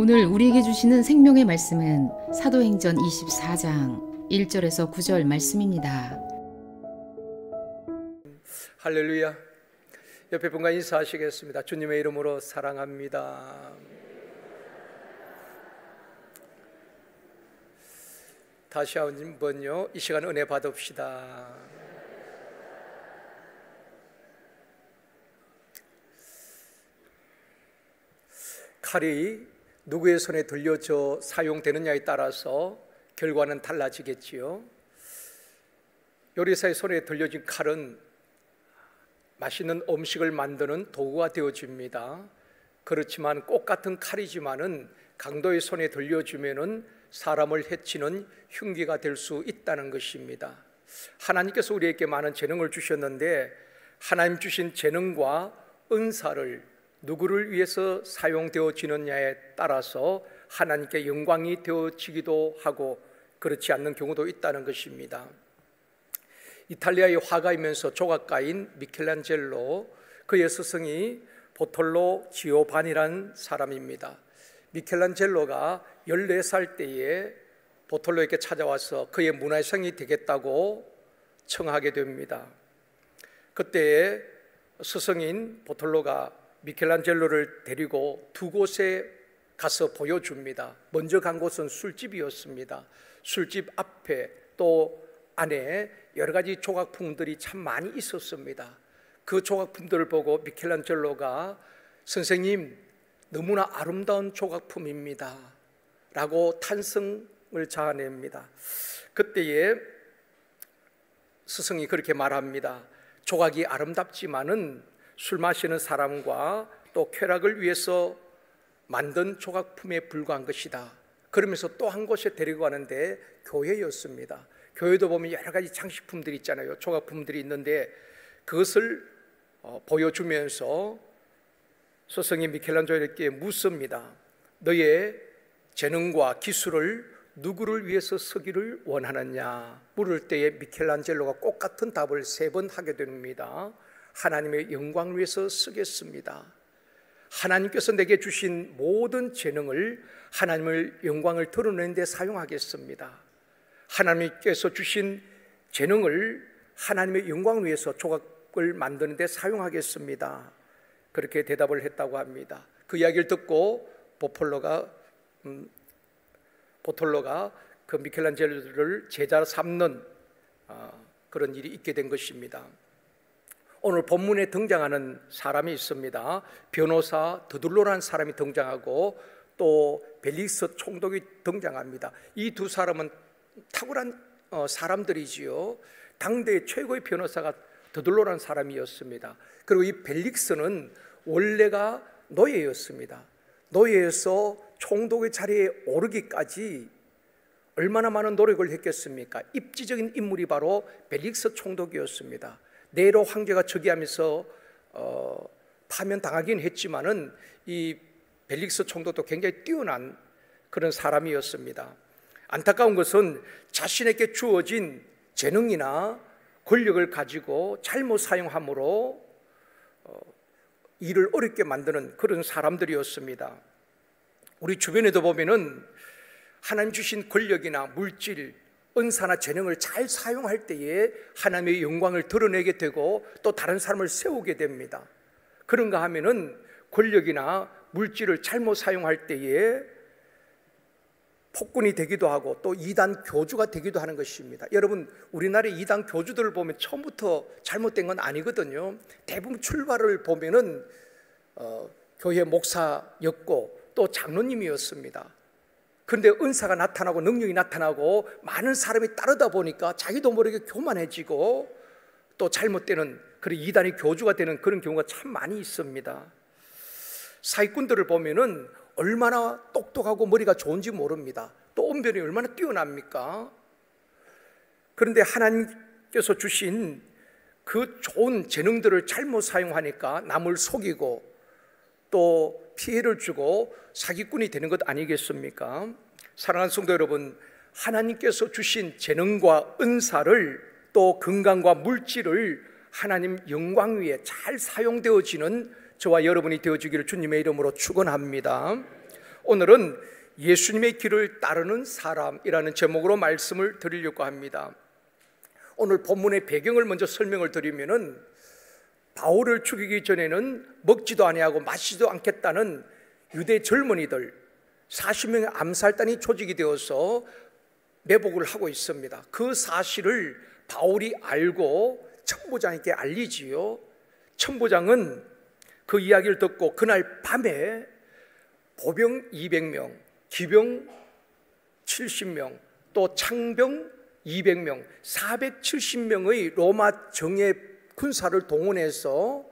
오늘 우리에게 주시는 생명의 말씀은 사도행전 24장 1절에서 9절 말씀입니다. 할렐루야. 옆에 분과 인사하시겠습니다. 주님의 이름으로 사랑합니다. 다시 한번요, 이 시간 은혜 받읍시다. 칼이 누구의 손에 들려져 사용되느냐에 따라서 결과는 달라지겠지요. 요리사의 손에 들려진 칼은 맛있는 음식을 만드는 도구가 되어집니다. 그렇지만 꼭 같은 칼이지만은 강도의 손에 들려주면은 사람을 해치는 흉기가 될 수 있다는 것입니다. 하나님께서 우리에게 많은 재능을 주셨는데 하나님 주신 재능과 은사를 누구를 위해서 사용되어지느냐에 따라서 하나님께 영광이 되어지기도 하고 그렇지 않는 경우도 있다는 것입니다. 이탈리아의 화가이면서 조각가인 미켈란젤로, 그의 스승이 보톨로 지오바니라는 사람입니다. 미켈란젤로가 14살 때에 보톨로에게 찾아와서 그의 문화생이 되겠다고 청하게 됩니다. 그때에 스승인 보톨로가 미켈란젤로를 데리고 두 곳에 가서 보여줍니다. 먼저 간 곳은 술집이었습니다. 술집 앞에 또 안에 여러 가지 조각품들이 참 많이 있었습니다. 그 조각품들을 보고 미켈란젤로가 선생님, 너무나 아름다운 조각품입니다 라고 탄성을 자아냅니다. 그때에 스승이 그렇게 말합니다. 조각이 아름답지만은 술 마시는 사람과 또 쾌락을 위해서 만든 조각품에 불과한 것이다. 그러면서 또 한 곳에 데리고 가는데 교회였습니다. 교회도 보면 여러 가지 장식품들이 있잖아요. 조각품들이 있는데 그것을 보여주면서 스승이 미켈란젤로에게 묻습니다. 너의 재능과 기술을 누구를 위해서 쓰기를 원하느냐 물을 때에 미켈란젤로가 꼭 같은 답을 3번 하게 됩니다. 하나님의 영광을 위해서 쓰겠습니다. 하나님께서 내게 주신 모든 재능을 하나님의 영광을 드러내는 데 사용하겠습니다. 하나님께서 주신 재능을 하나님의 영광을 위해서 조각을 만드는 데 사용하겠습니다. 그렇게 대답을 했다고 합니다. 그 이야기를 듣고 보톨로가 그 미켈란젤로를 제자 삼는 그런 일이 있게 된 것입니다. 오늘 본문에 등장하는 사람이 있습니다. 변호사 드둘로라는 사람이 등장하고 또 벨릭스 총독이 등장합니다. 이 두 사람은 탁월한 사람들이지요. 당대의 최고의 변호사가 드둘로라는 사람이었습니다. 그리고 이 벨릭스는 원래가 노예였습니다. 노예에서 총독의 자리에 오르기까지 얼마나 많은 노력을 했겠습니까? 입지적인 인물이 바로 벨릭스 총독이었습니다. 네로 황제가 즉위하면서 파면당하긴 했지만은 이 벨릭스 총독도 굉장히 뛰어난 그런 사람이었습니다. 안타까운 것은 자신에게 주어진 재능이나 권력을 가지고 잘못 사용함으로 일을 어렵게 만드는 그런 사람들이었습니다. 우리 주변에도 보면은 하나님 주신 권력이나 물질, 은사나 재능을 잘 사용할 때에 하나님의 영광을 드러내게 되고 또 다른 사람을 세우게 됩니다. 그런가 하면은 권력이나 물질을 잘못 사용할 때에 폭군이 되기도 하고 또 이단 교주가 되기도 하는 것입니다. 여러분, 우리나라의 이단 교주들을 보면 처음부터 잘못된 건 아니거든요. 대부분 출발을 보면은 교회 목사였고 또 장로님이었습니다. 그런데 은사가 나타나고 능력이 나타나고 많은 사람이 따르다 보니까 자기도 모르게 교만해지고 또 잘못되는 그런 이단의 교주가 되는 그런 경우가 참 많이 있습니다. 사기꾼들을 보면은 얼마나 똑똑하고 머리가 좋은지 모릅니다. 또 언변이 얼마나 뛰어납니까? 그런데 하나님께서 주신 그 좋은 재능들을 잘못 사용하니까 남을 속이고 또 피해를 주고 사기꾼이 되는 것 아니겠습니까? 사랑하는 성도 여러분, 하나님께서 주신 재능과 은사를 또 건강과 물질을 하나님 영광 위에 잘 사용되어지는 저와 여러분이 되어주기를 주님의 이름으로 축원합니다. 오늘은 예수님의 길을 따르는 사람이라는 제목으로 말씀을 드리려고 합니다. 오늘 본문의 배경을 먼저 설명을 드리면은 바울을 죽이기 전에는 먹지도 아니하고 마시지도 않겠다는 유대 젊은이들 40명의 암살단이 조직이 되어서 매복을 하고 있습니다. 그 사실을 바울이 알고 천부장에게 알리지요. 천부장은 그 이야기를 듣고 그날 밤에 보병 200명, 기병 70명, 또 창병 200명, 470명의 로마 정예 군사를 동원해서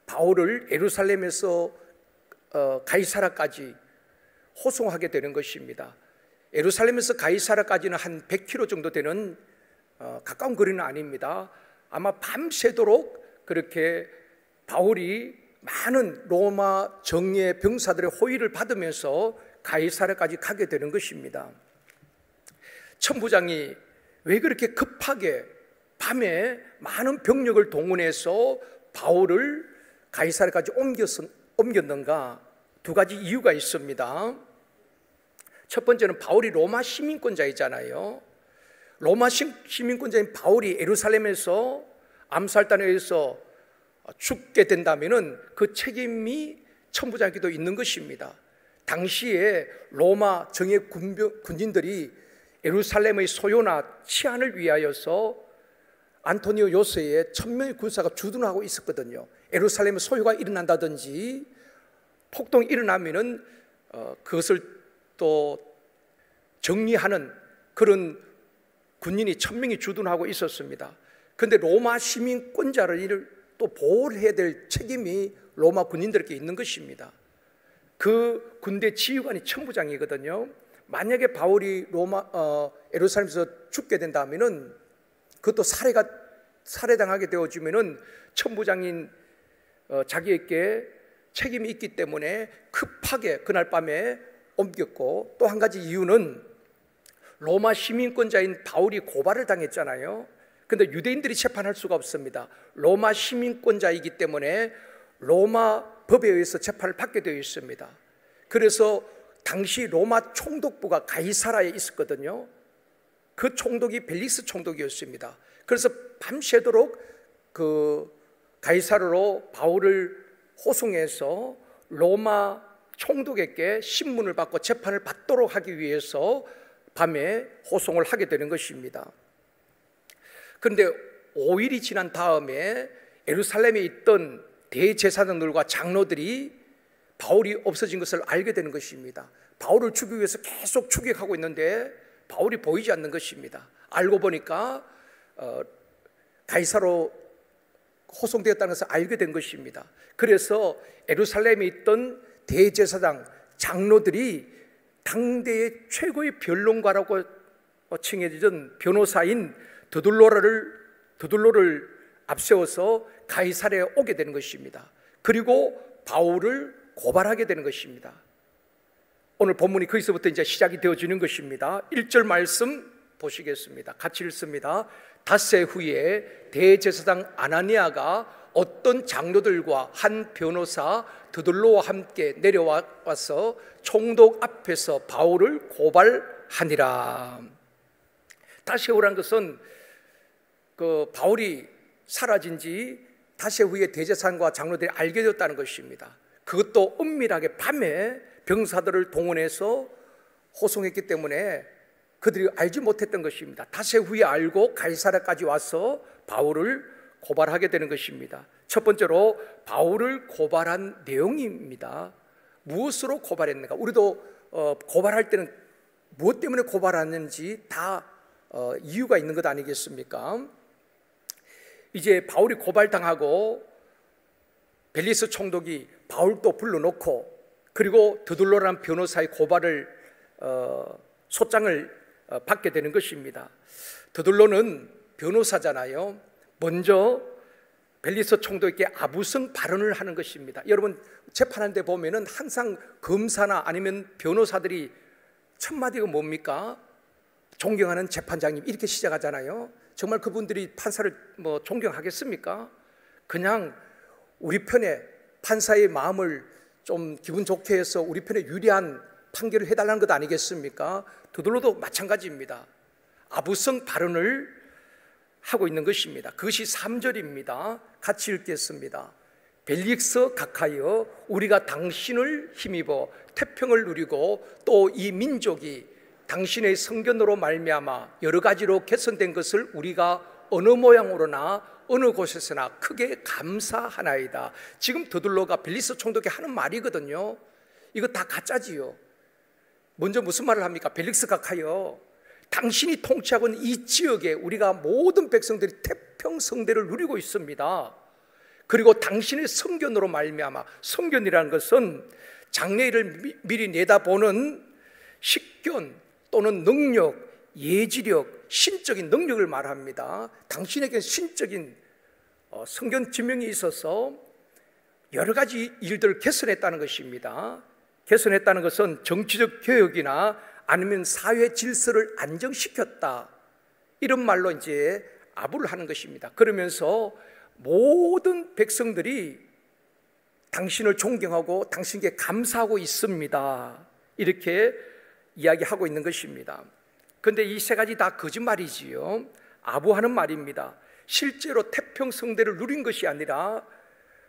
바울을 예루살렘에서 가이사라까지 호송하게 되는 것입니다. 예루살렘에서 가이사라까지는 한 100km 정도 되는 가까운 거리는 아닙니다. 아마 밤새도록 그렇게 바울이 많은 로마 정예 병사들의 호의를 받으면서 가이사라까지 가게 되는 것입니다. 천부장이 왜 그렇게 급하게 밤에 많은 병력을 동원해서 바울을 가이사라까지 옮겼는가? 두 가지 이유가 있습니다. 첫 번째는 바울이 로마 시민권자이잖아요. 로마 시민권자인 바울이 예루살렘에서 암살단에 의해서 죽게 된다면 그 책임이 천부장에게도 있는 것입니다. 당시에 로마 정예 군인들이 예루살렘의 소요나 치안을 위하여서 안토니오 요새의 1000명의 군사가 주둔하고 있었거든요. 예루살렘에 소요가 일어난다든지 폭동이 일어나면은 그것을 또 정리하는 그런 군인이 1000명이 주둔하고 있었습니다. 그런데 로마 시민권자를 또 보호를 해야 될 책임이 로마 군인들에게 있는 것입니다. 그 군대 지휘관이 천부장이거든요. 만약에 바울이 예루살렘에서 죽게 된다면은 그것도 살해당하게 되어지면은 천부장인 자기에게 책임이 있기 때문에 급하게 그날 밤에 옮겼고, 또 한 가지 이유는 로마 시민권자인 바울이 고발을 당했잖아요. 그런데 유대인들이 재판할 수가 없습니다. 로마 시민권자이기 때문에 로마 법에 의해서 재판을 받게 되어 있습니다. 그래서 당시 로마 총독부가 가이사라에 있었거든요. 그 총독이 벨릭스 총독이었습니다. 그래서 밤새도록 그 가이사라로 바울을 호송해서 로마 총독에게 신문을 받고 재판을 받도록 하기 위해서 밤에 호송을 하게 되는 것입니다. 그런데 5일이 지난 다음에 예루살렘에 있던 대제사장들과 장로들이 바울이 없어진 것을 알게 되는 것입니다. 바울을 죽이기 위해서 계속 추격하고 있는데 바울이 보이지 않는 것입니다. 알고 보니까 가이사로 호송되었다는 것을 알게 된 것입니다. 그래서 예루살렘에 있던 대제사장 장로들이 당대의 최고의 변론가라고 칭해지던 변호사인 드둘로를 앞세워서 가이사랴에 오게 되는 것입니다. 그리고 바울을 고발하게 되는 것입니다. 오늘 본문이 거기서부터 이제 시작이 되어지는 것입니다. 1절 말씀 보시겠습니다. 같이 읽습니다. 닷새 후에 대제사장 아나니아가 어떤 장로들과 한 변호사 드둘로와 함께 내려와서 총독 앞에서 바울을 고발하니라. 닷새 후란 것은 그 바울이 사라진 지 닷새 후에 대제사장과 장로들이 알게 되었다는 것입니다. 그것도 은밀하게 밤에 병사들을 동원해서 호송했기 때문에 그들이 알지 못했던 것입니다. 닷새 후에 알고 가이사랴까지 와서 바울을 고발하게 되는 것입니다. 첫 번째로 바울을 고발한 내용입니다. 무엇으로 고발했는가? 우리도 고발할 때는 무엇 때문에 고발하는지 다 이유가 있는 것 아니겠습니까? 이제 바울이 고발당하고 벨리스 총독이 바울도 불러놓고 그리고 드둘로라는 변호사의 고발을 소장을 받게 되는 것입니다. 드둘로는 변호사잖아요. 먼저 벨리스 총독에게 아부성 발언을 하는 것입니다. 여러분 재판할 때 보면은 항상 검사나 아니면 변호사들이 첫 마디가 뭡니까? 존경하는 재판장님 이렇게 시작하잖아요. 정말 그분들이 판사를 존경하겠습니까? 그냥 우리 편에 판사의 마음을 좀 기분 좋게 해서 우리 편에 유리한 판결을 해달라는 것 아니겠습니까? 드둘로도 마찬가지입니다. 아부성 발언을 하고 있는 것입니다. 그것이 3절입니다. 같이 읽겠습니다. 벨릭스 각하여 우리가 당신을 힘입어 태평을 누리고 또 이 민족이 당신의 성견으로 말미암아 여러 가지로 개선된 것을 우리가 어느 모양으로나 어느 곳에서나 크게 감사하나이다. 지금 드둘로가 벨릭스 총독이 하는 말이거든요. 이거 다 가짜지요. 먼저 무슨 말을 합니까? 벨릭스 각하여 당신이 통치하고 있는 이 지역에 우리가 모든 백성들이 태평성대를 누리고 있습니다. 그리고 당신의 성견으로 말미암아, 성견이라는 것은 장래일을 미리 내다보는 식견 또는 능력, 예지력, 신적인 능력을 말합니다. 당신에게 신적인 성견 지명이 있어서 여러 가지 일들을 개선했다는 것입니다. 개선했다는 것은 정치적 개혁이나 아니면 사회 질서를 안정시켰다, 이런 말로 이제 아부를 하는 것입니다. 그러면서 모든 백성들이 당신을 존경하고 당신께 감사하고 있습니다, 이렇게 이야기하고 있는 것입니다. 그런데 이 세 가지 다 거짓말이지요. 아부하는 말입니다. 실제로 태평성대를 누린 것이 아니라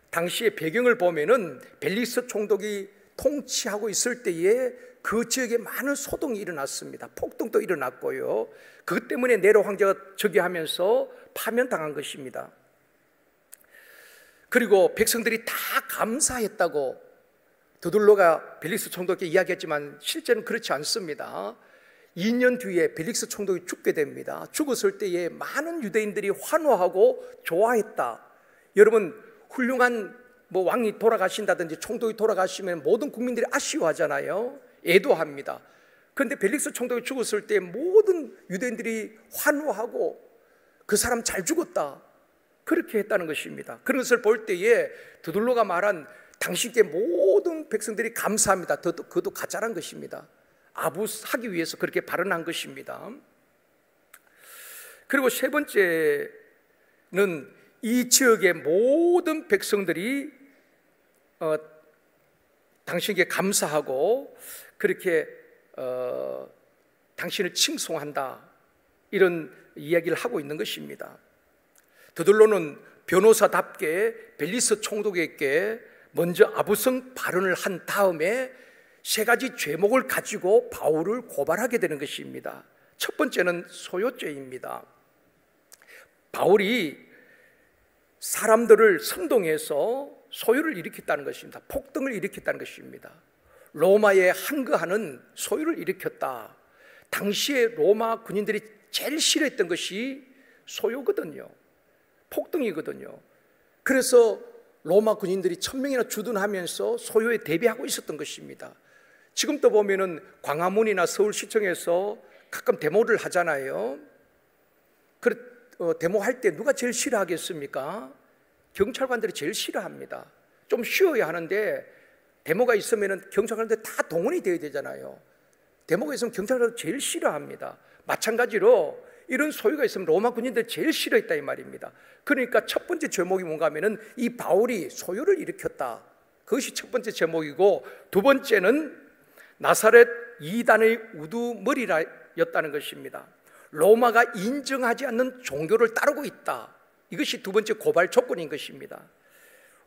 당시의 배경을 보면은 벨릭스 총독이 통치하고 있을 때에 그 지역에 많은 소동이 일어났습니다. 폭동도 일어났고요. 그것 때문에 네로 황제가 즉위하면서 파면당한 것입니다. 그리고 백성들이 다 감사했다고 드둘로가 벨릭스 총독에게 이야기했지만 실제는 그렇지 않습니다. 2년 뒤에 벨릭스 총독이 죽게 됩니다. 죽었을 때에 많은 유대인들이 환호하고 좋아했다. 여러분, 훌륭한 왕이 돌아가신다든지 총독이 돌아가시면 모든 국민들이 아쉬워하잖아요. 애도합니다. 그런데 벨릭스 총독이 죽었을 때 모든 유대인들이 환호하고 그 사람 잘 죽었다, 그렇게 했다는 것입니다. 그런 것을 볼 때에 드둘로가 말한 당신께 모든 백성들이 감사합니다, 그것도 가짜란 것입니다. 아부하기 위해서 그렇게 발언한 것입니다. 그리고 세 번째는 이 지역의 모든 백성들이 당신에게 감사하고 그렇게 당신을 칭송한다, 이런 이야기를 하고 있는 것입니다. 드둘로는 변호사답게 벨릭스 총독에게 먼저 아부성 발언을 한 다음에 세 가지 죄목을 가지고 바울을 고발하게 되는 것입니다. 첫 번째는 소요죄입니다. 바울이 사람들을 선동해서 소요를 일으켰다는 것입니다. 폭동을 일으켰다는 것입니다. 로마에 항거하는 소요를 일으켰다. 당시에 로마 군인들이 제일 싫어했던 것이 소요거든요. 폭동이거든요. 그래서 로마 군인들이 1000명이나 주둔하면서 소요에 대비하고 있었던 것입니다. 지금도 보면은 광화문이나 서울시청에서 가끔 데모를 하잖아요. 데모할 때 누가 제일 싫어하겠습니까? 경찰관들이 제일 싫어합니다. 좀 쉬어야 하는데 데모가 있으면은 경찰관들 다 동원이 되어야 되잖아요. 데모가 있으면 경찰관들 제일 싫어합니다. 마찬가지로 이런 소유가 있으면 로마 군인들 제일 싫어했다, 이 말입니다. 그러니까 첫 번째 제목이 뭔가 하면은 이 바울이 소요를 일으켰다, 그것이 첫 번째 제목이고, 두 번째는 나사렛 이단의 우두머리였다는 것입니다. 로마가 인정하지 않는 종교를 따르고 있다, 이것이 두 번째 고발 조건인 것입니다.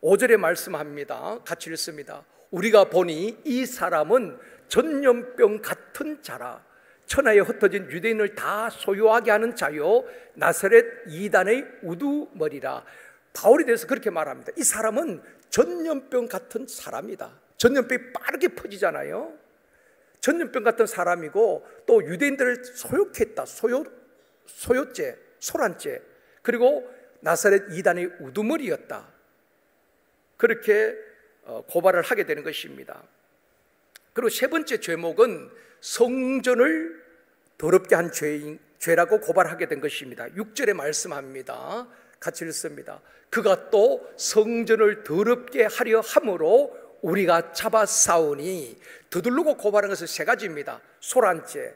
5절에 말씀합니다. 같이 읽습니다. 우리가 보니 이 사람은 전염병 같은 자라, 천하에 흩어진 유대인을 다 소유하게 하는 자요 나사렛 이단의 우두머리라. 바울에 대해서 그렇게 말합니다. 이 사람은 전염병 같은 사람이다. 전염병이 빠르게 퍼지잖아요. 전염병 같은 사람이고 또 유대인들을 소욕해 했다. 소요죄, 소란죄, 그리고 나사렛 이단의 우두머리였다, 그렇게 고발을 하게 되는 것입니다. 그리고 세 번째 죄목은 성전을 더럽게 한 죄라고 고발하게 된 것입니다. 6절에 말씀합니다. 같이 읽습니다. 그가 또 성전을 더럽게 하려 함으로 우리가 잡아 싸우니, 드둘르고 고발한 것은 세 가지입니다. 소란죄,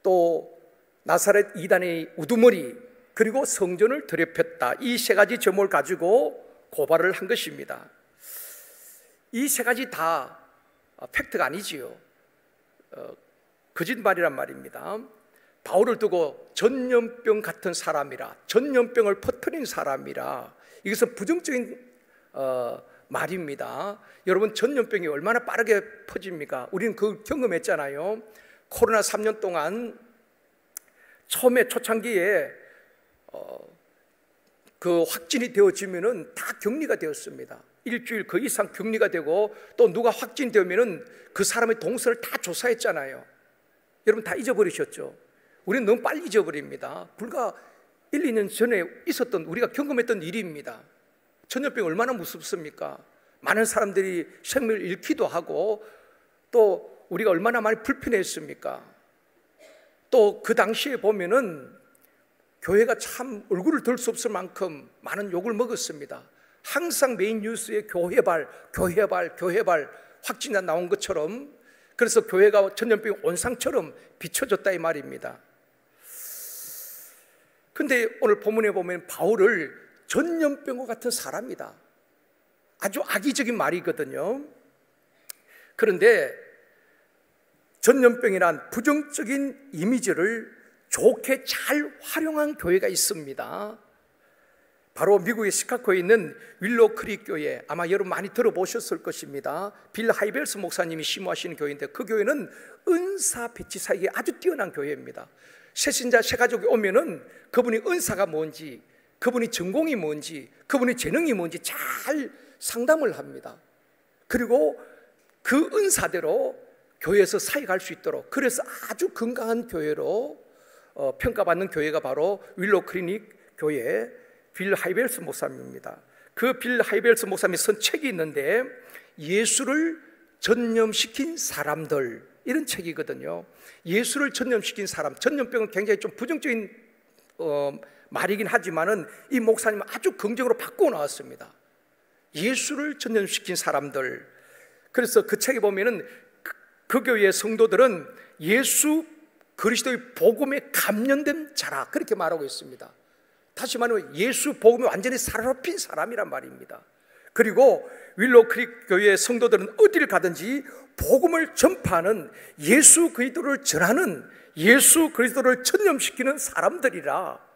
또 나사렛 이단의 우두머리, 그리고 성전을 더럽혔다. 이 세 가지 죄목을 가지고 고발을 한 것입니다. 이 세 가지 다 팩트가 아니지요. 거짓말이란 말입니다. 바울을 두고 전염병 같은 사람이라, 전염병을 퍼뜨린 사람이라, 이것은 부정적인 말입니다. 여러분, 전염병이 얼마나 빠르게 퍼집니까? 우리는 그걸 경험했잖아요. 코로나 3년 동안 처음에 초창기에 그 확진이 되어지면은 다 격리가 되었습니다. 일주일 그 이상 격리가 되고, 또 누가 확진되면은 그 사람의 동선을 다 조사했잖아요. 여러분 다 잊어버리셨죠? 우리는 너무 빨리 잊어버립니다. 불과 1, 2년 전에 있었던, 우리가 경험했던 일입니다. 전염병 얼마나 무섭습니까? 많은 사람들이 생명을 잃기도 하고, 또 우리가 얼마나 많이 불편했습니까? 또 그 당시에 보면은 교회가 참 얼굴을 들 수 없을 만큼 많은 욕을 먹었습니다. 항상 메인 뉴스에 교회발 확진자 나온 것처럼, 그래서 교회가 전염병 온상처럼 비춰졌다 이 말입니다. 근데 오늘 본문에 보면 바울을 전염병과 같은 사람이다, 아주 악의적인 말이거든요. 그런데 전염병이란 부정적인 이미지를 좋게 잘 활용한 교회가 있습니다. 바로 미국의 시카고에 있는 윌로우 크릭 교회, 아마 여러분 많이 들어보셨을 것입니다. 빌 하이벨스 목사님이 심호하시는 교회인데, 그 교회는 은사 배치 사이에 아주 뛰어난 교회입니다. 새신자 새가족이 오면은 그분이 은사가 뭔지, 그분이 전공이 뭔지, 그분의 재능이 뭔지 잘 상담을 합니다. 그리고 그 은사대로 교회에서 사역할 수 있도록, 그래서 아주 건강한 교회로 평가받는 교회가 바로 윌로우 크릭 교회 빌 하이벨스 목사님입니다. 그 빌 하이벨스 목사님이 쓴 책이 있는데, 예수를 전염시킨 사람들, 이런 책이거든요. 예수를 전염시킨 사람, 전염병은 굉장히 좀 부정적인 말이긴 하지만은 이 목사님은 아주 긍정으로 바꾸어 나왔습니다. 예수를 전염시킨 사람들. 그래서 그 책에 보면은 그 교회의 성도들은 예수 그리스도의 복음에 감련된 자라, 그렇게 말하고 있습니다. 다시 말하면 예수 복음에 완전히 사로잡힌 사람이란 말입니다. 그리고 윌로우 크릭 교회의 성도들은 어디를 가든지 복음을 전파하는, 예수 그리스도를 전하는, 예수 그리스도를 전염시키는 사람들이라.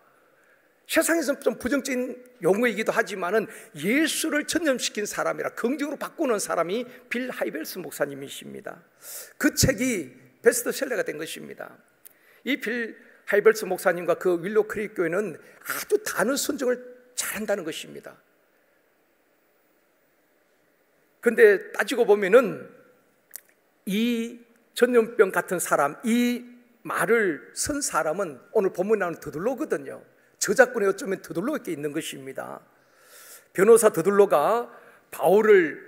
세상에서는 좀 부정적인 용어이기도 하지만은 예수를 전염시킨 사람이라 긍정으로 바꾸는 사람이 빌 하이벨스 목사님이십니다. 그 책이 베스트셀러가 된 것입니다. 이 빌 하이벨스 목사님과 그 윌로우 크릭 교회는 아주 단어 선정을 잘한다는 것입니다. 그런데 따지고 보면은 이 전염병 같은 사람, 이 말을 쓴 사람은 오늘 본문에 나오는 드둘로거든요. 저작권에 어쩌면 드둘로에게 있는 것입니다. 변호사 드둘로가 바울을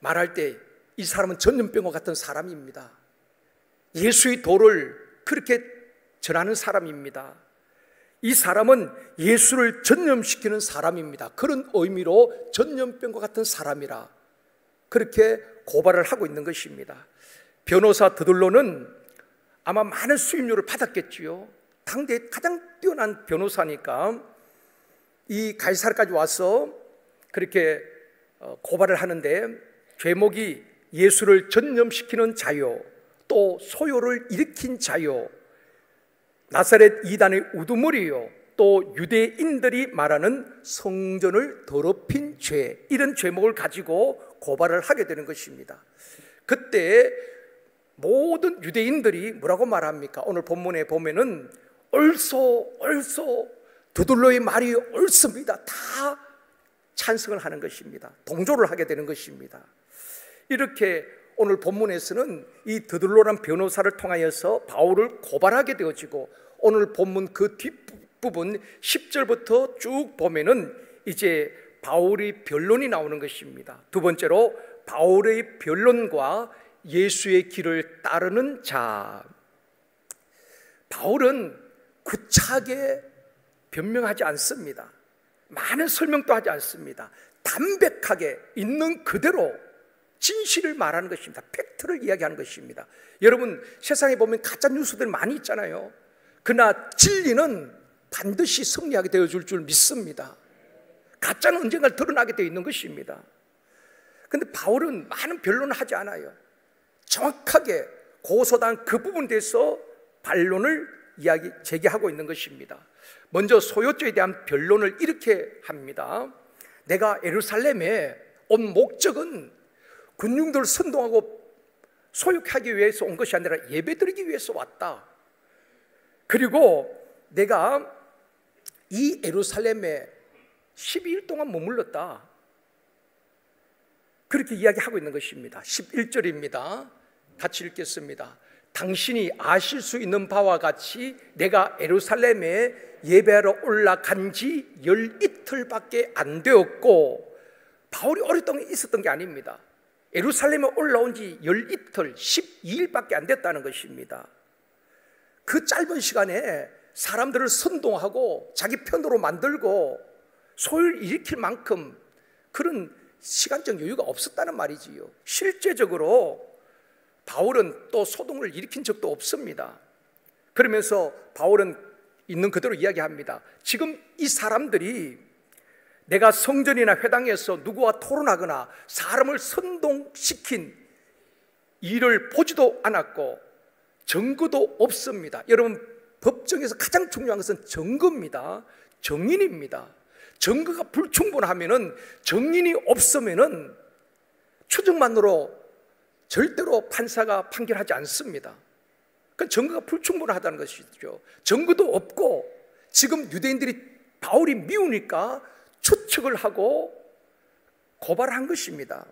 말할 때 이 사람은 전염병과 같은 사람입니다. 예수의 도를 그렇게 전하는 사람입니다. 이 사람은 예수를 전염시키는 사람입니다. 그런 의미로 전염병과 같은 사람이라 그렇게 고발을 하고 있는 것입니다. 변호사 드둘로는 아마 많은 수임료를 받았겠지요. 당대에 가장 뛰어난 변호사니까 이 가이사르까지 와서 그렇게 고발을 하는데, 제목이 예수를 전염시키는 자요, 또 소요를 일으킨 자요, 나사렛 이단의 우두머리요, 또 유대인들이 말하는 성전을 더럽힌 죄, 이런 제목을 가지고 고발을 하게 되는 것입니다. 그때 모든 유대인들이 뭐라고 말합니까? 오늘 본문에 보면은 옳소 드둘로의 말이 옳습니다, 다 찬성을 하는 것입니다. 동조를 하게 되는 것입니다. 이렇게 오늘 본문에서는 이 드둘로란 변호사를 통하여서 바울을 고발하게 되어지고, 오늘 본문 그 뒷부분 10절부터 쭉 보면은 이제 바울의 변론이 나오는 것입니다. 두 번째로 바울의 변론과 예수의 길을 따르는 자. 바울은 구차하게 변명하지 않습니다. 많은 설명도 하지 않습니다. 담백하게 있는 그대로 진실을 말하는 것입니다. 팩트를 이야기하는 것입니다. 여러분, 세상에 보면 가짜 뉴스들 많이 있잖아요. 그러나 진리는 반드시 승리하게 되어줄 줄 믿습니다. 가짜는 언젠가 드러나게 되어 있는 것입니다. 그런데 바울은 많은 변론을 하지 않아요. 정확하게 고소당 그 부분에 대해서 반론을 제기하고 있는 것입니다. 먼저 소유죄에 대한 변론을 이렇게 합니다. 내가 예루살렘에 온 목적은 군중들을 선동하고 소유하기 위해서 온 것이 아니라 예배드리기 위해서 왔다. 그리고 내가 이 예루살렘에 12일 동안 머물렀다. 그렇게 이야기하고 있는 것입니다. 11절입니다. 같이 읽겠습니다. 당신이 아실 수 있는 바와 같이 내가 예루살렘에 예배하러 올라간 지 12틀밖에 안 되었고, 바울이 오랫동안 있었던 게 아닙니다. 예루살렘에 올라온 지 12틀, 12일밖에 안 됐다는 것입니다. 그 짧은 시간에 사람들을 선동하고 자기 편으로 만들고 소유를 일으킬 만큼 그런 시간적 여유가 없었다는 말이지요. 실제적으로 바울은 또 소동을 일으킨 적도 없습니다. 그러면서 바울은 있는 그대로 이야기합니다. 지금 이 사람들이 내가 성전이나 회당에서 누구와 토론하거나 사람을 선동시킨 일을 보지도 않았고 증거도 없습니다. 여러분, 법정에서 가장 중요한 것은 증거입니다. 증인입니다. 증거가 불충분하면은, 증인이 없으면은 추정만으로 절대로 판사가 판결하지 않습니다. 그 증거가 불충분하다는 것이죠. 증거도 없고 지금 유대인들이 바울이 미우니까 추측을 하고 고발한 것입니다.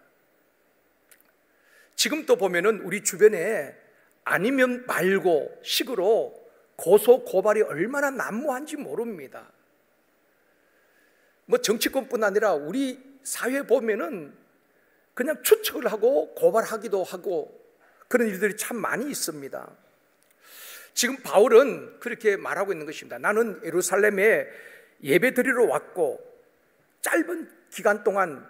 지금 또 보면은 우리 주변에 아니면 말고 식으로 고소 고발이 얼마나 난무한지 모릅니다. 뭐 정치권뿐 아니라 우리 사회에 보면은 그냥 추측을 하고 고발하기도 하고 그런 일들이 참 많이 있습니다. 지금 바울은 그렇게 말하고 있는 것입니다. 나는 예루살렘에 예배 드리러 왔고 짧은 기간 동안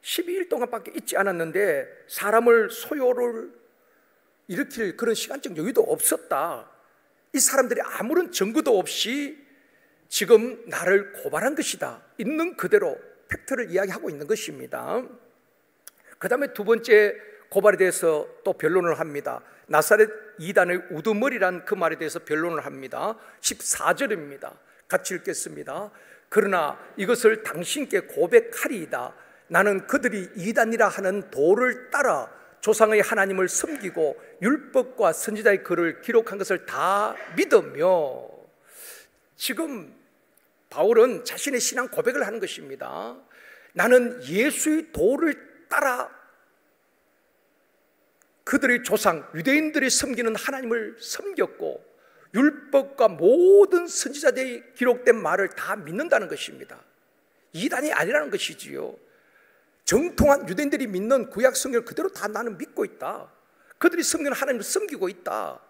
12일 동안밖에 있지 않았는데 사람을 소요를 일으킬 그런 시간적 여유도 없었다. 이 사람들이 아무런 증거도 없이 지금 나를 고발한 것이다. 있는 그대로 팩트를 이야기하고 있는 것입니다. 그 다음에 두 번째 고발에 대해서 또 변론을 합니다. 나사렛 이단의 우두머리란 그 말에 대해서 변론을 합니다. 14절입니다. 같이 읽겠습니다. 그러나 이것을 당신께 고백하리이다. 나는 그들이 이단이라 하는 도를 따라 조상의 하나님을 섬기고 율법과 선지자의 글을 기록한 것을 다 믿으며, 지금 바울은 자신의 신앙 고백을 하는 것입니다. 나는 예수의 도를 따라 그들의 조상 유대인들이 섬기는 하나님을 섬겼고 율법과 모든 선지자들이 기록된 말을 다 믿는다는 것입니다. 이단이 아니라는 것이지요. 정통한 유대인들이 믿는 구약 성경을 그대로 다 나는 믿고 있다. 그들이 섬기는 하나님을 섬기고 있다.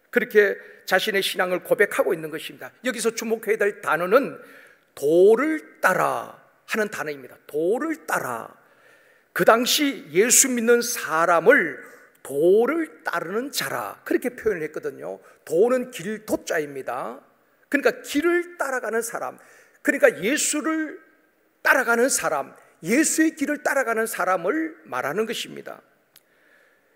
그렇게 자신의 신앙을 고백하고 있는 것입니다. 여기서 주목해야 될 단어는 도를 따라 하는 단어입니다. 도를 따라. 그 당시 예수 믿는 사람을 도를 따르는 자라 그렇게 표현을 했거든요. 도는 길 도자입니다. 그러니까 길을 따라가는 사람, 그러니까 예수를 따라가는 사람, 예수의 길을 따라가는 사람을 말하는 것입니다.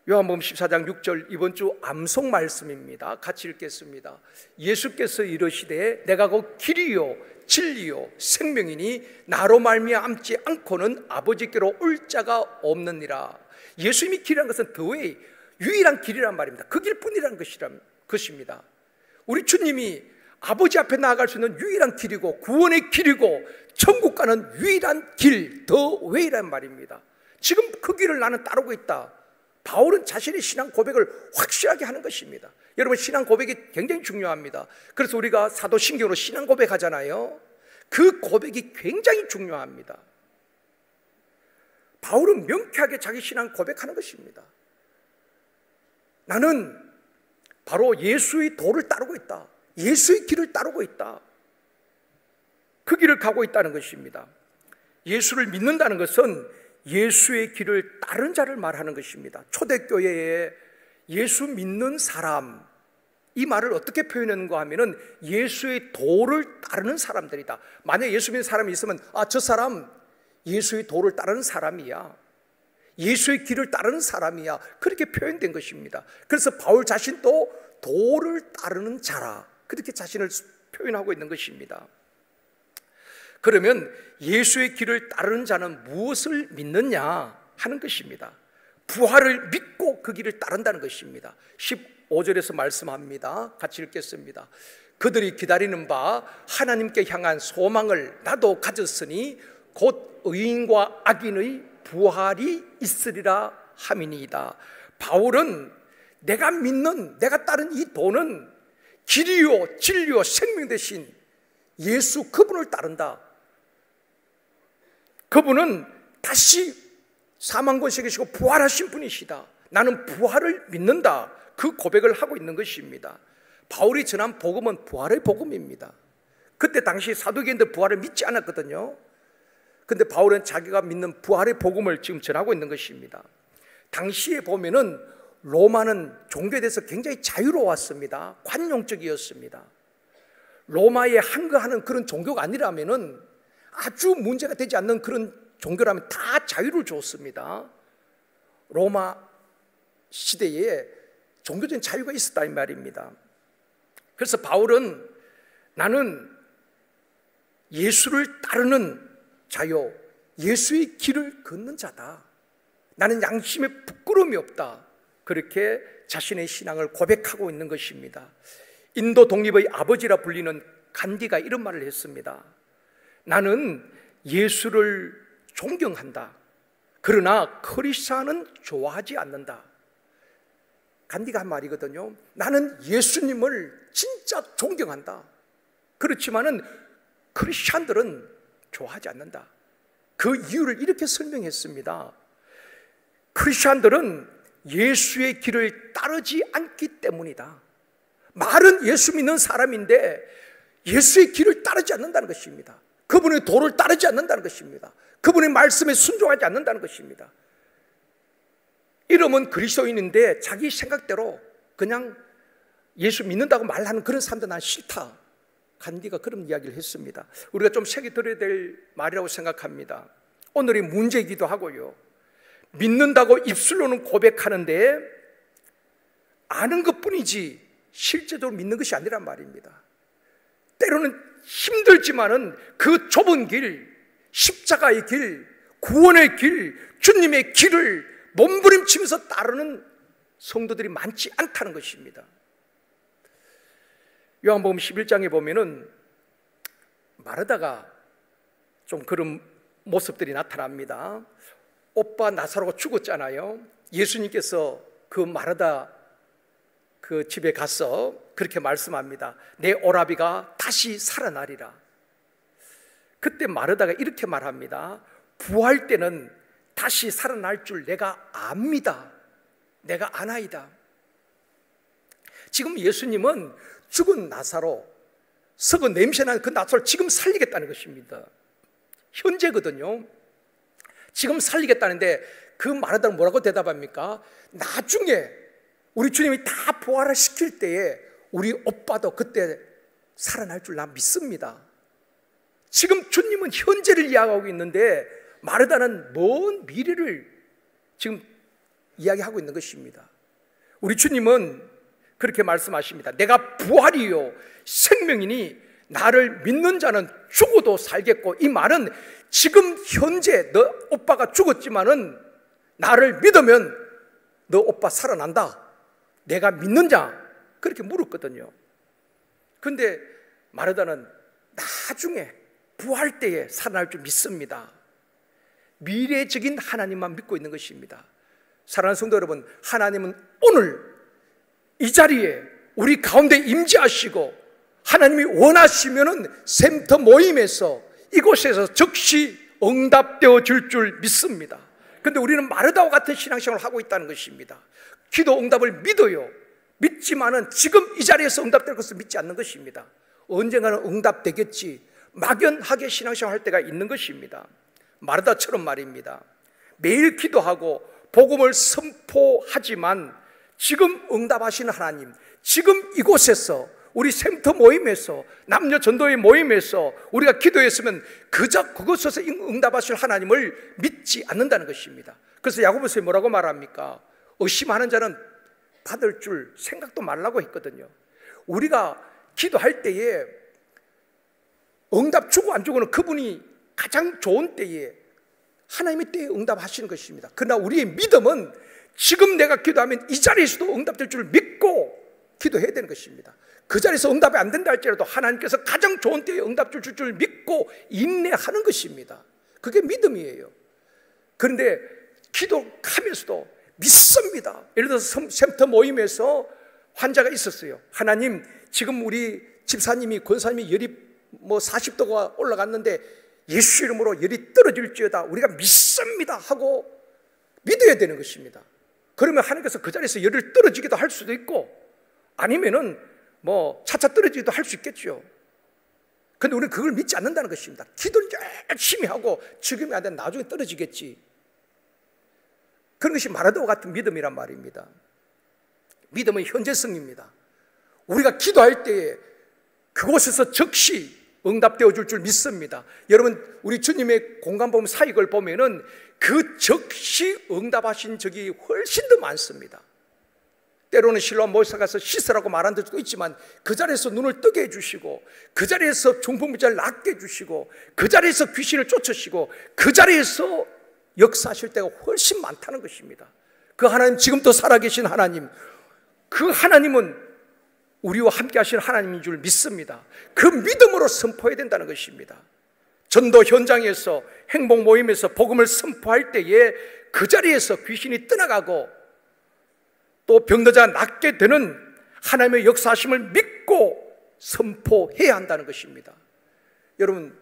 요한복음 14장 6절 이번 주 암송 말씀입니다. 같이 읽겠습니다. 예수께서 이르시되 내가 곧 길이요 진리요 생명이니 나로 말미암지 않고는 아버지께로 올 자가 없느니라. 예수님이 길이라는 것은 the way, 유일한 길이란 말입니다. 그 길뿐이라는 것입니다. 우리 주님이 아버지 앞에 나아갈 수 있는 유일한 길이고 구원의 길이고 천국 가는 유일한 길, the way란 말입니다. 지금 그 길을 나는 따르고 있다. 바울은 자신의 신앙 고백을 확실하게 하는 것입니다. 여러분, 신앙 고백이 굉장히 중요합니다. 그래서 우리가 사도신경으로 신앙 고백하잖아요. 그 고백이 굉장히 중요합니다. 바울은 명쾌하게 자기 신앙 고백하는 것입니다. 나는 바로 예수의 도를 따르고 있다. 예수의 길을 따르고 있다. 그 길을 가고 있다는 것입니다. 예수를 믿는다는 것은 예수의 길을 따른 자를 말하는 것입니다. 초대교회에 예수 믿는 사람, 이 말을 어떻게 표현했는가 하면은 예수의 도를 따르는 사람들이다. 만약 예수 믿는 사람이 있으면 저 사람 예수의 도를 따르는 사람이야. 예수의 길을 따르는 사람이야. 그렇게 표현된 것입니다. 그래서 바울 자신도 도를 따르는 자라, 그렇게 자신을 표현하고 있는 것입니다. 그러면 예수의 길을 따르는 자는 무엇을 믿느냐 하는 것입니다. 부활을 믿고 그 길을 따른다는 것입니다. 15절에서 말씀합니다. 같이 읽겠습니다. 그들이 기다리는 바 하나님께 향한 소망을 나도 가졌으니 곧 의인과 악인의 부활이 있으리라 함이니이다. 바울은 내가 믿는, 내가 따른 이 도는 길이요 진리요 생명 되신 예수 그분을 따른다. 그분은 다시 사망 권세 계시고 부활하신 분이시다. 나는 부활을 믿는다. 그 고백을 하고 있는 것입니다. 바울이 전한 복음은 부활의 복음입니다. 그때 당시 사두개인들 부활을 믿지 않았거든요. 근데 바울은 자기가 믿는 부활의 복음을 지금 전하고 있는 것입니다. 당시에 보면은 로마는 종교에 대해서 굉장히 자유로웠습니다. 관용적이었습니다. 로마에 항거하는 그런 종교가 아니라면은 아주 문제가 되지 않는 그런 종교라면 다 자유를 줬습니다. 로마 시대에 종교적인 자유가 있었다 이 말입니다. 그래서 바울은 나는 예수를 따르는 자요, 예수의 길을 걷는 자다. 나는 양심에 부끄러움이 없다. 그렇게 자신의 신앙을 고백하고 있는 것입니다. 인도 독립의 아버지라 불리는 간디가 이런 말을 했습니다. 나는 예수를 존경한다. 그러나 크리스찬은 좋아하지 않는다. 간디가 한 말이거든요. 나는 예수님을 진짜 존경한다. 그렇지만은 크리스찬들은 좋아하지 않는다. 그 이유를 이렇게 설명했습니다. 크리스찬들은 예수의 길을 따르지 않기 때문이다. 말은 예수 믿는 사람인데 예수의 길을 따르지 않는다는 것입니다. 그분의 도를 따르지 않는다는 것입니다. 그분의 말씀에 순종하지 않는다는 것입니다. 이름은 그리스도인인데 자기 생각대로 그냥 예수 믿는다고 말하는 그런 사람들 난 싫다. 간디가 그런 이야기를 했습니다. 우리가 좀 새겨 들어야 될 말이라고 생각합니다. 오늘의 문제이기도 하고요. 믿는다고 입술로는 고백하는데 아는 것뿐이지 실제적으로 믿는 것이 아니란 말입니다. 때로는 힘들지만은 그 좁은 길, 십자가의 길, 구원의 길, 주님의 길을 몸부림치면서 따르는 성도들이 많지 않다는 것입니다. 요한복음 11장에 보면은 마르다가 좀 그런 모습들이 나타납니다. 오빠 나사로가 죽었잖아요. 예수님께서 그 마르다 그 집에 가서 그렇게 말씀합니다. 내 오라비가 다시 살아나리라. 그때 마르다가 이렇게 말합니다. 부활 때는 다시 살아날 줄 내가 압니다. 내가 아나이다. 지금 예수님은 죽은 나사로, 썩은 냄새나는 그 나사로를 지금 살리겠다는 것입니다. 현재거든요. 지금 살리겠다는데 그 마르다는 뭐라고 대답합니까? 나중에 우리 주님이 다 부활을 시킬 때에 우리 오빠도 그때 살아날 줄 난 믿습니다. 지금 주님은 현재를 이야기하고 있는데 마르다는 먼 미래를 지금 이야기하고 있는 것입니다. 우리 주님은 그렇게 말씀하십니다. 내가 부활이요 생명이니 나를 믿는 자는 죽어도 살겠고, 이 말은 지금 현재 너 오빠가 죽었지만은 나를 믿으면 너 오빠 살아난다. 내가 믿는 자, 그렇게 물었거든요. 그런데 마르다는 나중에 부활 때에 살아날 줄 믿습니다. 미래적인 하나님만 믿고 있는 것입니다. 사랑하는 성도 여러분, 하나님은 오늘 이 자리에 우리 가운데 임재하시고 하나님이 원하시면은 샘터 모임에서 이곳에서 즉시 응답되어 줄 줄 믿습니다. 그런데 우리는 마르다와 같은 신앙생활을 하고 있다는 것입니다. 기도 응답을 믿어요. 믿지만은 지금 이 자리에서 응답될 것을 믿지 않는 것입니다. 언젠가는 응답되겠지, 막연하게 신앙생활 할 때가 있는 것입니다. 마르다처럼 말입니다. 매일 기도하고 복음을 선포하지만 지금 응답하시는 하나님, 지금 이곳에서 우리 샘터 모임에서, 남녀 전도회 모임에서 우리가 기도했으면 그저 그곳에서 응답하실 하나님을 믿지 않는다는 것입니다. 그래서 야고보서에 뭐라고 말합니까? 의심하는 자는 받을 줄 생각도 말라고 했거든요. 우리가 기도할 때에 응답 주고 안 주고는 그분이 가장 좋은 때에 하나님의 때에 응답하시는 것입니다. 그러나 우리의 믿음은 지금 내가 기도하면 이 자리에서도 응답될 줄 믿고 기도해야 되는 것입니다. 그 자리에서 응답이 안 된다 할지라도 하나님께서 가장 좋은 때에 응답 줄 줄 믿고 인내하는 것입니다. 그게 믿음이에요. 그런데 기도하면서도 믿습니다. 예를 들어서 샘터 모임에서 환자가 있었어요. 하나님, 지금 우리 집사님이 권사님이 열이 40도가 올라갔는데 예수 이름으로 열이 떨어질지어다, 우리가 믿습니다 하고 믿어야 되는 것입니다. 그러면 하나님께서 그 자리에서 열을 떨어지기도 할 수도 있고 아니면은 차차 떨어지기도 할 수 있겠죠. 그런데 우리는 그걸 믿지 않는다는 것입니다. 기도를 열심히 하고 지금이 안 되면 나중에 떨어지겠지. 그런 것이 마라도와 같은 믿음이란 말입니다. 믿음은 현재성입니다. 우리가 기도할 때에 그곳에서 즉시 응답되어 줄 줄 믿습니다. 여러분, 우리 주님의 공간복음 사역을 보면은 그 즉시 응답하신 적이 훨씬 더 많습니다. 때로는 실로암 모여서 가서 씻으라고 말한 적도 있지만 그 자리에서 눈을 뜨게 해주시고, 그 자리에서 중풍병자를 낫게 해주시고, 그 자리에서 귀신을 쫓으시고, 그 자리에서 역사하실 때가 훨씬 많다는 것입니다. 그 하나님, 지금도 살아계신 하나님, 그 하나님은 우리와 함께 하신 하나님인 줄 믿습니다. 그 믿음으로 선포해야 된다는 것입니다. 전도 현장에서, 행복 모임에서 복음을 선포할 때에 그 자리에서 귀신이 떠나가고 또 병자가 낫게 되는 하나님의 역사하심을 믿고 선포해야 한다는 것입니다. 여러분,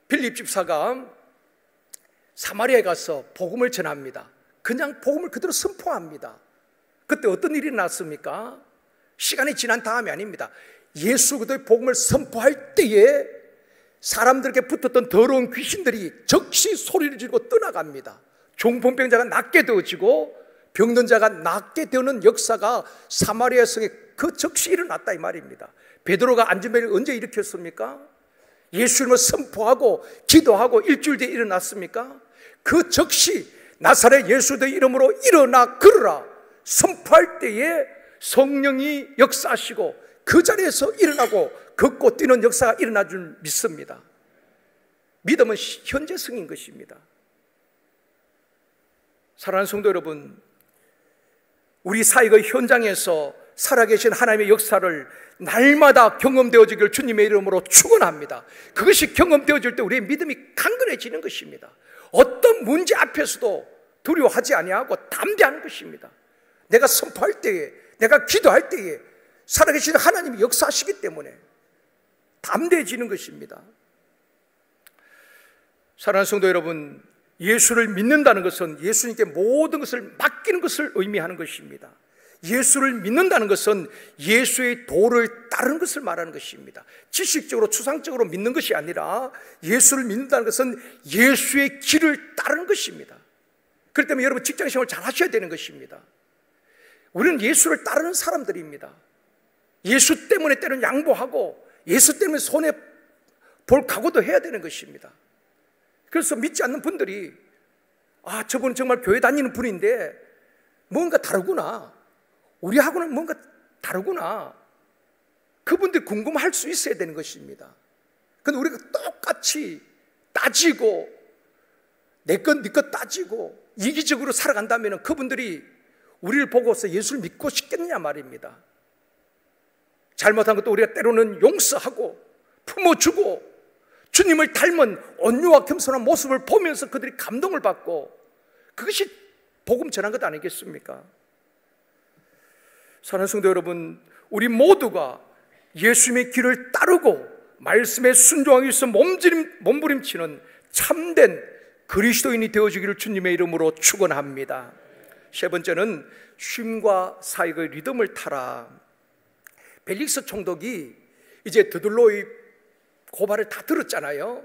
빌립 집사가 사마리아에 가서 복음을 전합니다. 그냥 복음을 그대로 선포합니다. 그때 어떤 일이 났습니까? 시간이 지난 다음이 아닙니다. 예수 그리스도의 복음을 선포할 때에 사람들에게 붙었던 더러운 귀신들이 즉시 소리를 지르고 떠나갑니다. 중풍병자가 낫게 되어지고 병든 자가 낫게 되는 역사가 사마리아 성에 그 즉시 일어났다 이 말입니다. 베드로가 안전벨을 언제 일으켰습니까? 예수 이름을 선포하고 기도하고 일주일 뒤에 일어났습니까? 그 즉시 나사렛 예수의 이름으로 일어나 걸으라 선포할 때에 성령이 역사하시고 그 자리에서 일어나고 걷고 뛰는 역사가 일어나 줄 믿습니다. 믿음은 현재성인 것입니다. 사랑하는 성도 여러분, 우리 사역의 현장에서 살아계신 하나님의 역사를 날마다 경험되어지길 주님의 이름으로 축원합니다. 그것이 경험되어질 때 우리의 믿음이 강건해지는 것입니다. 어떤 문제 앞에서도 두려워하지 아니하고 담대한 것입니다. 내가 선포할 때에, 내가 기도할 때에 살아계신 하나님이 역사하시기 때문에 담대해지는 것입니다. 사랑하는 성도 여러분, 예수를 믿는다는 것은 예수님께 모든 것을 맡기는 것을 의미하는 것입니다. 예수를 믿는다는 것은 예수의 도를 따르는 것을 말하는 것입니다. 지식적으로 추상적으로 믿는 것이 아니라 예수를 믿는다는 것은 예수의 길을 따르는 것입니다. 그렇기 때문에 여러분 직장생활 잘 하셔야 되는 것입니다. 우리는 예수를 따르는 사람들입니다. 예수 때문에 때로는 양보하고 예수 때문에 손해 볼 각오도 해야 되는 것입니다. 그래서 믿지 않는 분들이 저분은 정말 교회 다니는 분인데 뭔가 다르구나, 우리하고는 뭔가 다르구나, 그분들이 궁금할 수 있어야 되는 것입니다. 그런데 우리가 똑같이 따지고 내 것 네 것 따지고 이기적으로 살아간다면 그분들이 우리를 보고서 예수를 믿고 싶겠느냐 말입니다. 잘못한 것도 우리가 때로는 용서하고 품어주고 주님을 닮은 온유와 겸손한 모습을 보면서 그들이 감동을 받고, 그것이 복음 전한 것 아니겠습니까? 사랑하는 성도 여러분, 우리 모두가 예수님의 길을 따르고 말씀에 순종하기 위해서 몸부림치는 참된 그리스도인이 되어주기를 주님의 이름으로 축원합니다. 세 번째는 쉼과 사역의 리듬을 타라. 벨릭스 총독이 이제 드들로의 고발을 다 들었잖아요.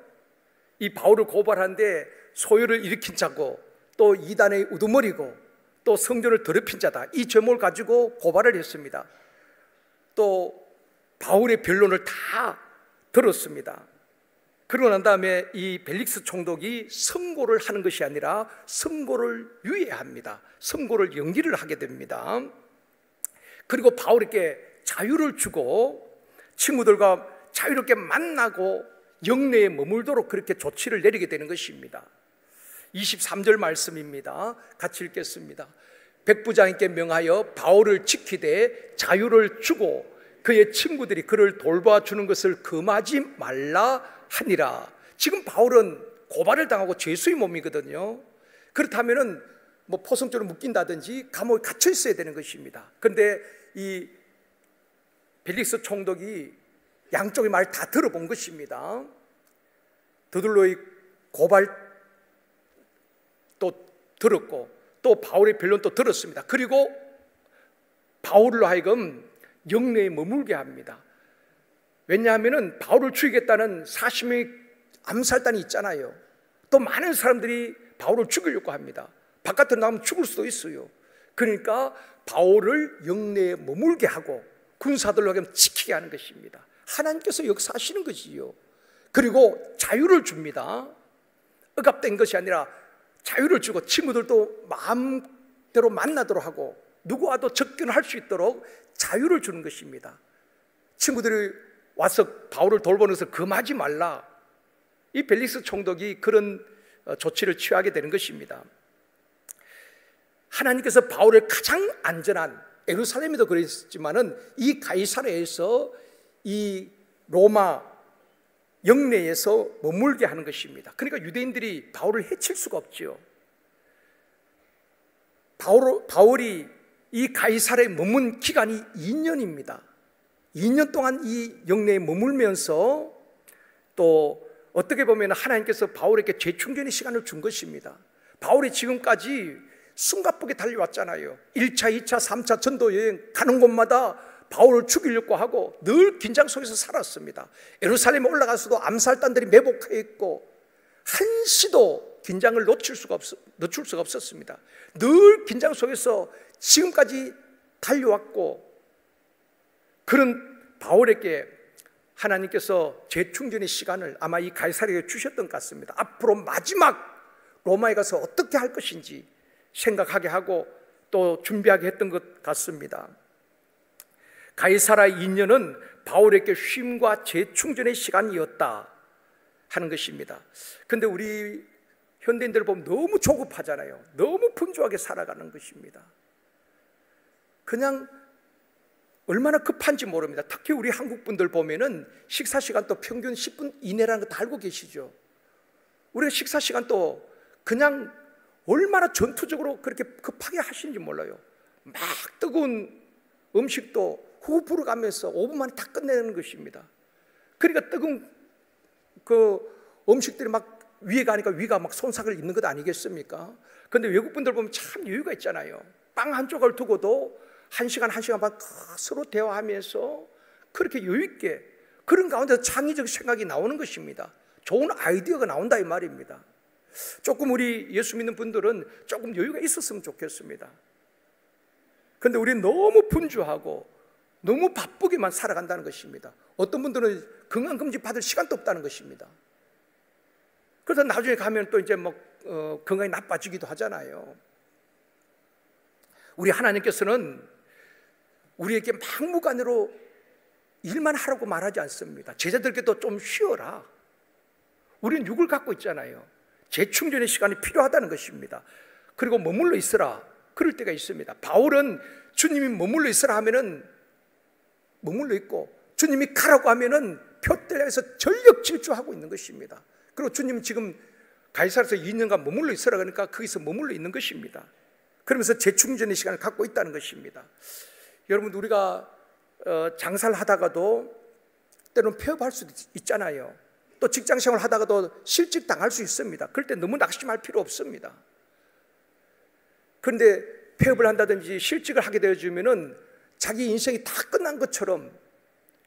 이 바울을 고발하는데 소요를 일으킨 자고 또 이단의 우두머리고 또 성전을 더럽힌 자다, 이 제목을 가지고 고발을 했습니다. 또 바울의 변론을 다 들었습니다. 그러고 난 다음에 이 벨릭스 총독이 선고를 하는 것이 아니라 선고를 유예합니다. 선고를 연기를 하게 됩니다. 그리고 바울에게 자유를 주고 친구들과 자유롭게 만나고 영내에 머물도록 그렇게 조치를 내리게 되는 것입니다. 23절 말씀입니다. 같이 읽겠습니다. 백부장에게 명하여 바울을 지키되 자유를 주고 그의 친구들이 그를 돌봐주는 것을 금하지 말라 하니라. 지금 바울은 고발을 당하고 죄수의 몸이거든요. 그렇다면은 뭐 포성줄을 묶인다든지 감옥에 갇혀 있어야 되는 것입니다. 그런데 이 벨릭스 총독이 양쪽의 말을 다 들어본 것입니다. 드둘로의 고발 또 들었고 또 바울의 변론도 들었습니다. 그리고 바울로 하여금 영내에 머물게 합니다. 왜냐하면 바울을 죽이겠다는 사심의 암살단이 있잖아요. 또 많은 사람들이 바울을 죽이려고 합니다. 바깥으로 나가면 죽을 수도 있어요. 그러니까 바울을 영내에 머물게 하고 군사들로 하여금 지키게 하는 것입니다. 하나님께서 역사하시는 것이요. 그리고 자유를 줍니다. 억압된 것이 아니라 자유를 주고 친구들도 마음대로 만나도록 하고 누구와도 접견할 수 있도록 자유를 주는 것입니다. 친구들이 와서 바울을 돌보는 것을 금하지 말라. 이 벨릭스 총독이 그런 조치를 취하게 되는 것입니다. 하나님께서 바울을 가장 안전한, 예루살렘에도 그랬지만은 이 가이사랴에서 이 로마 영내에서 머물게 하는 것입니다. 그러니까 유대인들이 바울을 해칠 수가 없죠. 바울이 이 가이사랴에 머문 기간이 2년입니다. 2년 동안 이 영내에 머물면서 또 어떻게 보면 하나님께서 바울에게 재충전의 시간을 준 것입니다. 바울이 지금까지 숨가쁘게 달려왔잖아요. 1차, 2차, 3차 전도 여행 가는 곳마다 바울을 죽이려고 하고 늘 긴장 속에서 살았습니다. 예루살렘에 올라가서도 암살단들이 매복해 있고 한시도 긴장을 늦출 수가 없었습니다. 늘 긴장 속에서 지금까지 달려왔고, 그런 바울에게 하나님께서 재충전의 시간을 아마 이 가이사랴에 주셨던 것 같습니다. 앞으로 마지막 로마에 가서 어떻게 할 것인지 생각하게 하고 또 준비하게 했던 것 같습니다. 가이사랴 2년은 바울에게 쉼과 재충전의 시간이었다 하는 것입니다. 그런데 우리 현대인들 보면 너무 조급하잖아요. 너무 분주하게 살아가는 것입니다. 그냥 얼마나 급한지 모릅니다. 특히 우리 한국 분들 보면은 식사 시간도 평균 10분 이내라는 거 다 알고 계시죠? 우리가 식사 시간도 그냥 얼마나 전투적으로 그렇게 급하게 하시는지 몰라요. 막 뜨거운 음식도 후 불어가면서 5분 만에 다 끝내는 것입니다. 그러니까 뜨거운 그 음식들이 막 위에 가니까 위가 막 손상을 입는 것 아니겠습니까? 그런데 외국 분들 보면 참 여유가 있잖아요. 빵 한 조각을 두고도 1시간, 1시간 반 서로 대화하면서 그렇게 여유 있게, 그런 가운데서 창의적 생각이 나오는 것입니다. 좋은 아이디어가 나온다 이 말입니다. 조금 우리 예수 믿는 분들은 조금 여유가 있었으면 좋겠습니다. 그런데 우리는 너무 분주하고 너무 바쁘게만 살아간다는 것입니다. 어떤 분들은 건강검진 받을 시간도 없다는 것입니다. 그래서 나중에 가면 또 이제 뭐 건강이 나빠지기도 하잖아요. 우리 하나님께서는 우리에게 막무가내로 일만 하라고 말하지 않습니다. 제자들께도 좀 쉬어라. 우리는 육을 갖고 있잖아요. 재충전의 시간이 필요하다는 것입니다. 그리고 머물러 있으라. 그럴 때가 있습니다. 바울은 주님이 머물러 있으라 하면은 머물러 있고, 주님이 가라고 하면은 표대에서 전력 질주하고 있는 것입니다. 그리고 주님 지금 가이사랴에서 2년간 머물러 있으라 그러니까 거기서 머물러 있는 것입니다. 그러면서 재충전의 시간을 갖고 있다는 것입니다. 여러분, 우리가 장사를 하다가도 때로는 폐업할 수도 있잖아요. 또 직장생활 하다가도 실직 당할 수 있습니다. 그럴 때 너무 낙심할 필요 없습니다. 그런데 폐업을 한다든지 실직을 하게 되어지면은 자기 인생이 다 끝난 것처럼,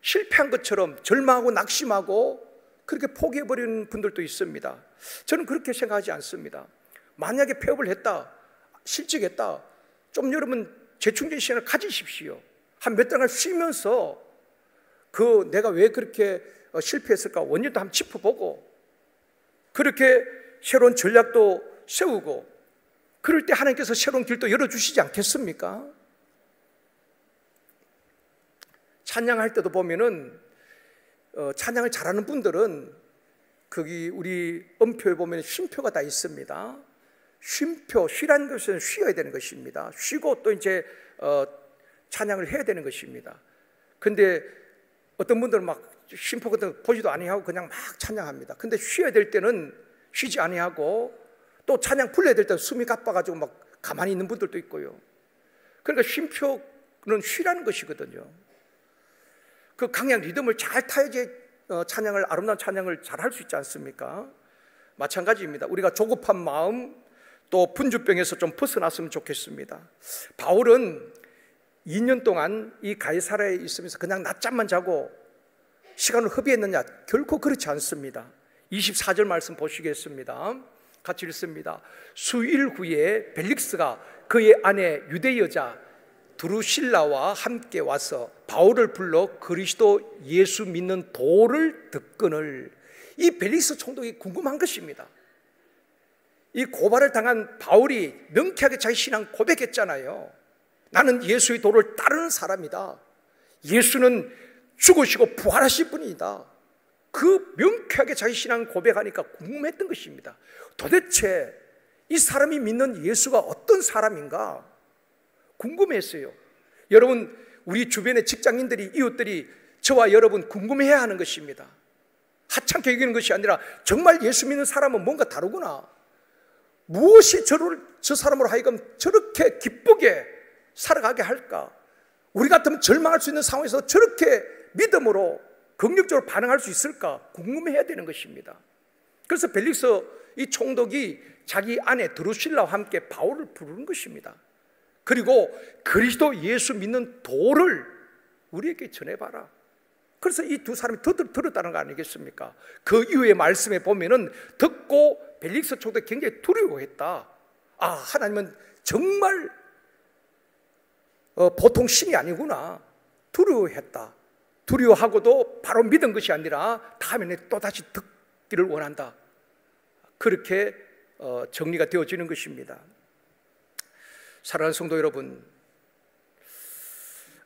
실패한 것처럼 절망하고 낙심하고 그렇게 포기해버리는 분들도 있습니다. 저는 그렇게 생각하지 않습니다. 만약에 폐업을 했다, 실직했다, 좀 여러분 재충전 시간을 가지십시오. 한 몇 달간 쉬면서 내가 왜 그렇게 실패했을까 원인도 한번 짚어보고 그렇게 새로운 전략도 세우고, 그럴 때 하나님께서 새로운 길도 열어주시지 않겠습니까? 찬양할 때도 보면은 찬양을 잘하는 분들은 거기 우리 음표에 보면 쉼표가 다 있습니다. 쉼표, 쉬라는 것은 쉬어야 되는 것입니다. 쉬고 또 이제 찬양을 해야 되는 것입니다. 근데 어떤 분들은 막 쉼표 같은 거 보지도 아니하고 그냥 막 찬양합니다. 근데 쉬어야 될 때는 쉬지 아니하고, 또 찬양 불러야 될 때는 숨이 가빠가지고 막 가만히 있는 분들도 있고요. 그러니까 쉼표는 쉬라는 것이거든요. 그 강약 리듬을 잘 타야지 찬양을, 아름다운 찬양을 잘 할 수 있지 않습니까? 마찬가지입니다. 우리가 조급한 마음, 또 분주병에서 좀 벗어났으면 좋겠습니다. 바울은 2년 동안 이 가이사랴에 있으면서 그냥 낮잠만 자고 시간을 허비했느냐? 결코 그렇지 않습니다. 24절 말씀 보시겠습니다. 같이 읽습니다. 수일 후에 벨릭스가 그의 아내 유대 여자 드루실라와 함께 와서 바울을 불러 그리스도 예수 믿는 도를 듣거늘. 이 벨릭스 총독이 궁금한 것입니다. 이 고발을 당한 바울이 명쾌하게 자기 신앙 고백했잖아요. 나는 예수의 도를 따르는 사람이다. 예수는 죽으시고 부활하실 분이다. 그 명쾌하게 자기 신앙 고백하니까 궁금했던 것입니다. 도대체 이 사람이 믿는 예수가 어떤 사람인가 궁금했어요. 여러분, 우리 주변의 직장인들이, 이웃들이 저와 여러분 궁금해야 하는 것입니다. 하찮게 여기는 것이 아니라 정말 예수 믿는 사람은 뭔가 다르구나. 무엇이 저 사람으로 하여금 저렇게 기쁘게 살아가게 할까? 우리 같으면 절망할 수 있는 상황에서 저렇게 믿음으로 긍정적으로 반응할 수 있을까? 궁금해야 되는 것입니다. 그래서 벨릭스 이 총독이 자기 아내 드루실라와 함께 바울을 부르는 것입니다. 그리고 그리스도 예수 믿는 도를 우리에게 전해봐라. 그래서 이 두 사람이 들었다는 거 아니겠습니까? 그 이후의 말씀에 보면은 듣고 벨릭스 총독이 굉장히 두려워했다. 아, 하나님은 정말 보통 신이 아니구나. 두려워했다. 두려워하고도 바로 믿은 것이 아니라 다음에 또다시 듣기를 원한다. 그렇게 정리가 되어지는 것입니다. 사랑하는 성도 여러분,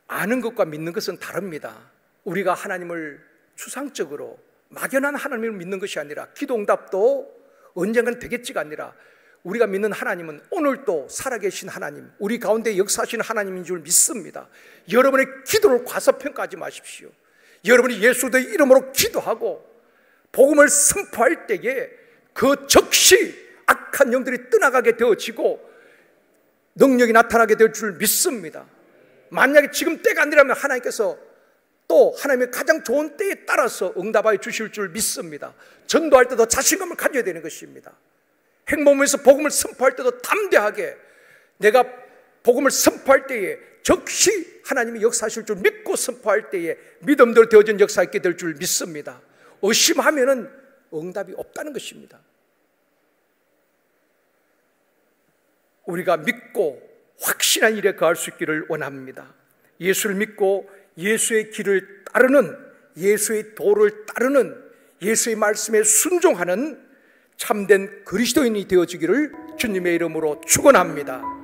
아는 것과 믿는 것은 다릅니다. 우리가 하나님을 추상적으로 막연한 하나님을 믿는 것이 아니라, 기도응답도 언젠가는 되겠지가 아니라, 우리가 믿는 하나님은 오늘도 살아계신 하나님, 우리 가운데 역사하시는 하나님인 줄 믿습니다. 여러분의 기도를 과소평가하지 마십시오. 여러분이 예수의 이름으로 기도하고 복음을 선포할 때에 그 즉시 악한 영들이 떠나가게 되어지고 능력이 나타나게 될 줄 믿습니다. 만약에 지금 때가 아니라면 하나님께서 또 하나님의 가장 좋은 때에 따라서 응답하여 주실 줄 믿습니다. 전도할 때도 자신감을 가져야 되는 것입니다. 행복에서 복음을 선포할 때도 담대하게 내가 복음을 선포할 때에 즉시 하나님이 역사하실 줄 믿고 선포할 때에 믿음대로 되어진 역사 있게 될 줄 믿습니다. 의심하면은 응답이 없다는 것입니다. 우리가 믿고 확신한 일에 거할 수 있기를 원합니다. 예수를 믿고 예수의 길을 따르는, 예수의 도를 따르는, 예수의 말씀에 순종하는 참된 그리스도인이 되어지기를 주님의 이름으로 축원합니다.